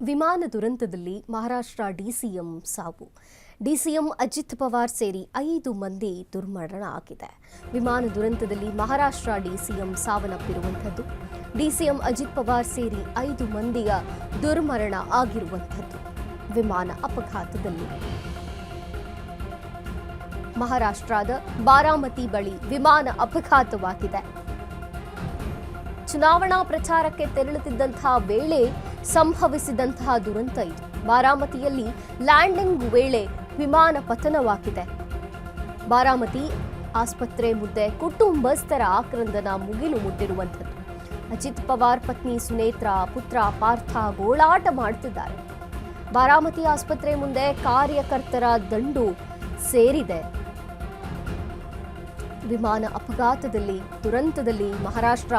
ವಿಮಾನ ದುರಂತದಲ್ಲಿ ಮಹಾರಾಷ್ಟ್ರ ಡಿಸಿಎಂ ಸಾವು. ಡಿಸಿಎಂ ಅಜಿತ್ ಪವಾರ್ ಸೇರಿ 5 ಮಂದಿ ದುರ್ಮರಣ ಆಗಿದೆ. ವಿಮಾನ ದುರಂತದಲ್ಲಿ ಮಹಾರಾಷ್ಟ್ರ ಡಿಸಿಎಂ ಸಾವನ್ನಪ್ಪಿರುವಂಥದ್ದು. ಡಿಸಿಎಂ ಅಜಿತ್ ಪವಾರ್ ಸೇರಿ 5 ಮಂದಿಯ ದುರ್ಮರಣ ಆಗಿರುವಂಥದ್ದು ವಿಮಾನ ಅಪಘಾತದಲ್ಲಿ. ಮಹಾರಾಷ್ಟ್ರದ ಬಾರಾಮತಿ ಬಳಿ ವಿಮಾನ ಅಪಘಾತವಾಗಿದೆ. ಚುನಾವಣಾ ಪ್ರಚಾರಕ್ಕೆ ತೆರಳುತ್ತಿದ್ದಂತಹ ವೇಳೆ ಸಂಭವಿಸಿದಂತಹ ದುರಂತ ಇದು. ಬಾರಾಮತಿಯಲ್ಲಿ ಲ್ಯಾಂಡಿಂಗ್ ವೇಳೆ ವಿಮಾನ ಪತನವಾಗಿದೆ. ಬಾರಾಮತಿ ಆಸ್ಪತ್ರೆ ಮುಂದೆ ಕುಟುಂಬಸ್ಥರ ಆಕ್ರಂದನ ಮುಗಿಲು ಮುಟ್ಟಿರುವಂಥದ್ದು. ಅಜಿತ್ ಪವಾರ್ ಪತ್ನಿ ಸುನೇತ್ರಾ, ಪುತ್ರ ಪಾರ್ಥ ಗೋಳಾಟ ಮಾಡುತ್ತಿದ್ದಾರೆ. ಬಾರಾಮತಿ ಆಸ್ಪತ್ರೆ ಮುಂದೆ ಕಾರ್ಯಕರ್ತರ ದಂಡು ಸೇರಿದೆ. ವಿಮಾನ ಅಪಘಾತದಲ್ಲಿ ದುರಂತದಲ್ಲಿ ಮಹಾರಾಷ್ಟ್ರ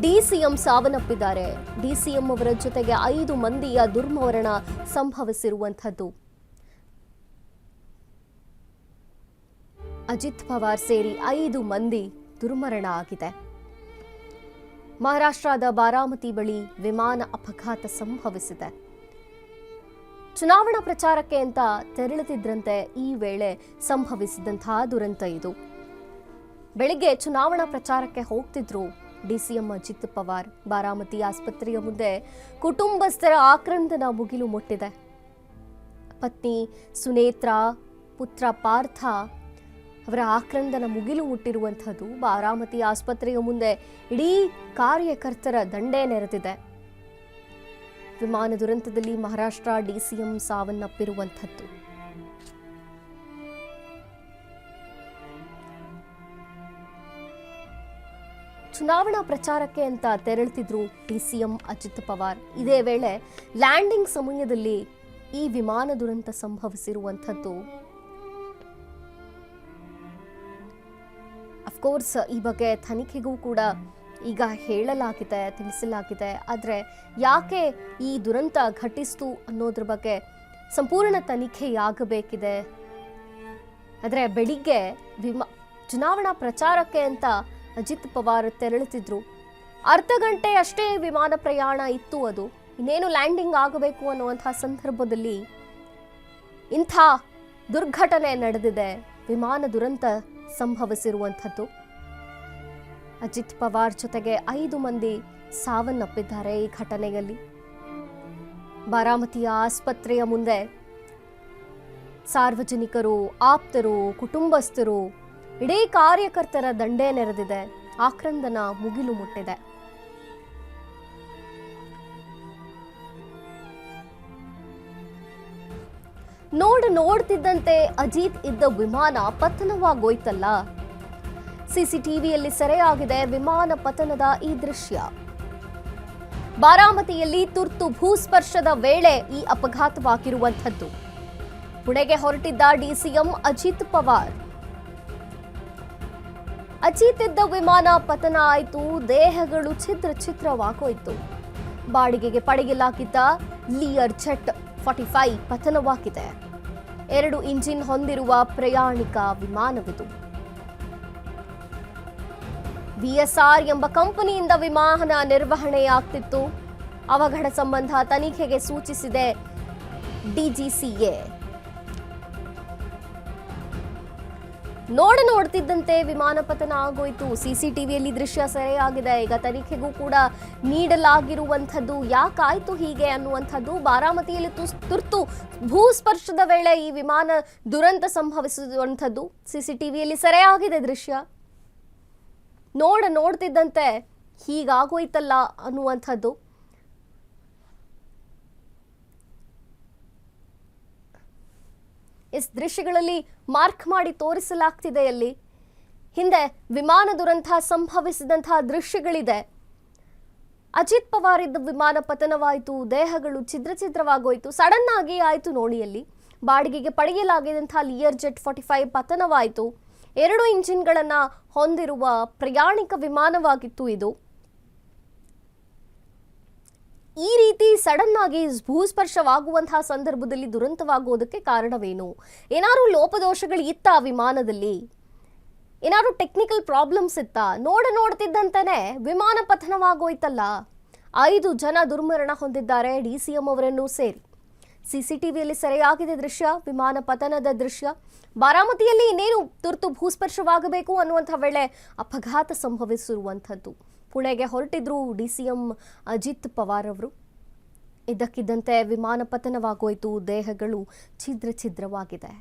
ಡಿಸಿಎಂ ಸಾವನ್ನಪ್ಪಿದ್ದಾರೆ. ಡಿಸಿಎಂ ಅವರ ಜೊತೆಗೆ 5 ಮಂದಿಯ ದುರ್ಮರಣ ಸಂಭವಿಸಿರುವಂಥದ್ದು. ಅಜಿತ್ ಪವಾರ್ ಸೇರಿ 5 ಮಂದಿ ದುರ್ಮರಣ ಆಗಿದೆ. ಮಹಾರಾಷ್ಟ್ರದ ಬಾರಾಮತಿ ಬಳಿ ವಿಮಾನ ಅಪಘಾತ ಸಂಭವಿಸಿದೆ. ಚುನಾವಣಾ ಪ್ರಚಾರಕ್ಕೆ ಅಂತ ತೆರಳುತ್ತಿದ್ದಂತೆ ಈ ವೇಳೆ ಸಂಭವಿಸಿದಂತಹ ದುರಂತ ಇದು. ಬೆಳಿಗ್ಗೆ ಚುನಾವಣಾ ಪ್ರಚಾರಕ್ಕೆ ಹೋಗ್ತಿದ್ರು ಡಿಸಿಎಂ ಅಜಿತ್ ಪವಾರ್. ಬಾರಾಮತಿ ಆಸ್ಪತ್ರೆಯ ಮುಂದೆ ಕುಟುಂಬಸ್ಥರ ಆಕ್ರಂದನ ಮುಗಿಲು ಮುಟ್ಟಿದೆ. ಪತ್ನಿ ಸುನೇತ್ರಾ, ಪುತ್ರ ಪಾರ್ಥ ಅವರ ಆಕ್ರಂದನ ಮುಗಿಲು ಮುಟ್ಟಿರುವಂಥದ್ದು. ಬಾರಾಮತಿ ಆಸ್ಪತ್ರೆಯ ಮುಂದೆ ಇಡೀ ಕಾರ್ಯಕರ್ತರ ದಂಡೇ ನೆರೆದಿದೆ. ವಿಮಾನ ದುರಂತದಲ್ಲಿ ಮಹಾರಾಷ್ಟ್ರ ಡಿಸಿಎಂ ಸಾವನ್ನಪ್ಪಿರುವಂಥದ್ದು. ಚುನಾವಣಾ ಪ್ರಚಾರಕ್ಕೆ ಅಂತ ತೆರಳುತ್ತಿದ್ರು ಡಿಸಿಎಂ ಅಜಿತ್ ಪವಾರ್. ಇದೇ ವೇಳೆ ಲ್ಯಾಂಡಿಂಗ್ ಸಮಯದಲ್ಲಿ ಈ ವಿಮಾನ ದುರಂತ ಸಂಭವಿಸಿರುವಂಥದ್ದು. ಅಫ್ಕೋರ್ಸ್ ಈ ಬಗ್ಗೆ ತನಿಖೆಗೂ ಕೂಡ ಈಗ ಹೇಳಲಾಗಿದೆ, ತಿಳಿಸಲಾಗಿದೆ. ಆದರೆ ಯಾಕೆ ಈ ದುರಂತ ಘಟಿಸ್ತು ಅನ್ನೋದ್ರ ಬಗ್ಗೆ ಸಂಪೂರ್ಣ ತನಿಖೆಯಾಗಬೇಕಿದೆ. ಆದರೆ ಬೆಳಿಗ್ಗೆ ಚುನಾವಣಾ ಪ್ರಚಾರಕ್ಕೆ ಅಂತ ಅಜಿತ್ ಪವಾರ್ ತೆರಳುತ್ತಿದ್ರು. ಅರ್ಧ ಗಂಟೆ ಅಷ್ಟೇ ವಿಮಾನ ಪ್ರಯಾಣ ಇತ್ತು. ಅದು ಇನ್ನೇನು ಲ್ಯಾಂಡಿಂಗ್ ಆಗಬೇಕು ಅನ್ನುವಂತಹ ಸಂದರ್ಭದಲ್ಲಿ ಇಂಥ ದುರ್ಘಟನೆ ನಡೆದಿದೆ. ವಿಮಾನ ದುರಂತ ಸಂಭವಿಸಿರುವಂಥದ್ದು. ಅಜಿತ್ ಪವಾರ್ ಜೊತೆಗೆ 5 ಮಂದಿ ಸಾವನ್ನಪ್ಪಿದ್ದಾರೆ ಈ ಘಟನೆಯಲ್ಲಿ. ಬಾರಾಮತಿಯ ಆಸ್ಪತ್ರೆಯ ಮುಂದೆ ಸಾರ್ವಜನಿಕರು, ಆಪ್ತರು, ಕುಟುಂಬಸ್ಥರು, ಇಡೀ ಕಾರ್ಯಕರ್ತರ ದಂಡೇ ನೆರೆದಿದೆ. ಆಕ್ರಂದನ ಮುಗಿಲು ಮುಟ್ಟಿದೆ. ನೋಡ್ತಿದ್ದಂತೆ ಅಜಿತ್ ಇದ್ದ ವಿಮಾನ ಪತನವಾಗೋಯ್ತಲ್ಲ. ಸಿಸಿಟಿವಿಯಲ್ಲಿ ಸೆರೆಯಾಗಿದೆ ವಿಮಾನ ಪತನದ ಈ ದೃಶ್ಯ. ಬಾರಾಮತಿಯಲ್ಲಿ ತುರ್ತು ಭೂಸ್ಪರ್ಶದ ವೇಳೆ ಈ ಅಪಘಾತವಾಗಿರುವಂಥದ್ದು. ಪುಣೆಗೆ ಹೊರಟಿದ್ದ ಡಿಸಿಎಂ ಅಜಿತ್ ಪವಾರ್. ಅಜಿತ್ ಇದ್ದ ವಿಮಾನ ಪತನ ಆಯಿತು. ದೇಹಗಳು ಛಿದ್ರವಾಗೋಯ್ತು. ಬಾಡಿಗೆಗೆ ಪಡೆಯಲಾಗಿದ್ದ ಲಿಯರ್ ಜೆಟ್ 45 ಪತನವಾಗಿದೆ. 2 ಇಂಜಿನ್ ಹೊಂದಿರುವ ಪ್ರಯಾಣಿಕ ವಿಮಾನವಿದು. ವಿಎಸ್ಆರ್ ಎಂಬ ಕಂಪನಿಯಿಂದ ವಿಮಾನ ನಿರ್ವಹಣೆಯಾಗ್ತಿತ್ತು. ಅವಘಡ ಸಂಬಂಧ ತನಿಖೆಗೆ ಸೂಚಿಸಿದೆ ಡಿಜಿಸಿಎ. ನೋಡ್ತಿದ್ದಂತೆ ವಿಮಾನ ಪತನ ಆಗೋಯ್ತು. ಸಿಸಿಟಿವಿಯಲ್ಲಿ ದೃಶ್ಯ ಸೆರೆಯಾಗಿದೆ. ಈಗ ತನಿಖೆಗೂ ಕೂಡ ನೀಡಲಾಗಿರುವಂಥದ್ದು. ಯಾಕಾಯ್ತು ಹೀಗೆ ಅನ್ನುವಂಥದ್ದು. ಬಾರಾಮತಿಯಲ್ಲಿ ತುರ್ತು ಭೂಸ್ಪರ್ಶದ ವೇಳೆ ಈ ವಿಮಾನ ದುರಂತ ಸಂಭವಿಸುವಂಥದ್ದು. ಸಿಸಿಟಿವಿಯಲ್ಲಿ ಸೆರೆಯಾಗಿದೆ ದೃಶ್ಯ. ನೋಡ್ತಿದ್ದಂತೆ ಹೀಗಾಗೋಯ್ತಲ್ಲ ಅನ್ನುವಂಥದ್ದು. ಇಸ್ ದೃಶ್ಯಗಳಲ್ಲಿ ಮಾರ್ಕ್ ಮಾಡಿ ತೋರಿಸಲಾಗ್ತಿದೆ. ಅಲ್ಲಿ ಹಿಂದೆ ವಿಮಾನ ದುರಂತ ಸಂಭವಿಸಿದಂತಹ ದೃಶ್ಯಗಳಿದೆ. ಅಜಿತ್ ಪವಾರ್ ಇದ್ದ ವಿಮಾನ ಪತನವಾಯಿತು. ದೇಹಗಳು ಛಿದ್ರವಾಗೋಯ್ತು. ಸಡನ್ ಆಗಿ ಆಯಿತು ನೋಡಿ. ಅಲ್ಲಿ ಬಾಡಿಗೆಗೆ ಪಡೆಯಲಾಗಿದ್ದಂತಹ ಲಿಯರ್ ಜೆಟ್ 45 ಪತನವಾಯಿತು. 2 ಇಂಜಿನ್ಗಳನ್ನ ಹೊಂದಿರುವ ಪ್ರಯಾಣಿಕ ವಿಮಾನವಾಗಿತ್ತು ಇದು. ಈ ರೀತಿ ಸಡನ್ ಆಗಿ ಭೂಸ್ಪರ್ಶವಾಗುವಂತಹ ಸಂದರ್ಭದಲ್ಲಿ ದುರಂತವಾಗುವುದಕ್ಕೆ ಕಾರಣವೇನು? ಏನಾದರೂ ಲೋಪದೋಷಗಳು ಇತ್ತಾ ವಿಮಾನದಲ್ಲಿ? ಏನಾದರೂ ಟೆಕ್ನಿಕಲ್ ಪ್ರಾಬ್ಲಮ್ಸ್ ಇತ್ತಾ? ನೋಡ್ತಿದ್ದಂತೆಯೇ ವಿಮಾನ ಪತನವಾಗೋಯ್ತಲ್ಲ. 5 ಜನ ದುರ್ಮರಣ ಹೊಂದಿದ್ದಾರೆ, ಡಿಸಿಎಂ ಅವರನ್ನು ಸೇರಿ. ಸಿಸಿಟಿವಿಯಲ್ಲಿ ಸೆರೆಯಾಗಿದೆ ದೃಶ್ಯ, ವಿಮಾನ ಪತನದ ದೃಶ್ಯ. ಬಾರಾಮತಿಯಲ್ಲಿ ಇನ್ನೇನು ತುರ್ತು ಭೂಸ್ಪರ್ಶವಾಗಬೇಕು ಅನ್ನುವಂಥ ವೇಳೆ ಅಪಘಾತ ಸಂಭವಿಸಿರುವಂಥದ್ದು. ಪುಣೆಗೆ ಹೊರಟಿದ್ರು ಡಿಸಿಎಂ ಅಜಿತ್ ಪವಾರ್ ಅವರು. ಇದ್ದಕ್ಕಿದ್ದಂತೆ ವಿಮಾನ ಪತನವಾಗೋಯ್ತು, ದೇಹಗಳು ಛಿದ್ರವಾಗಿದೆ.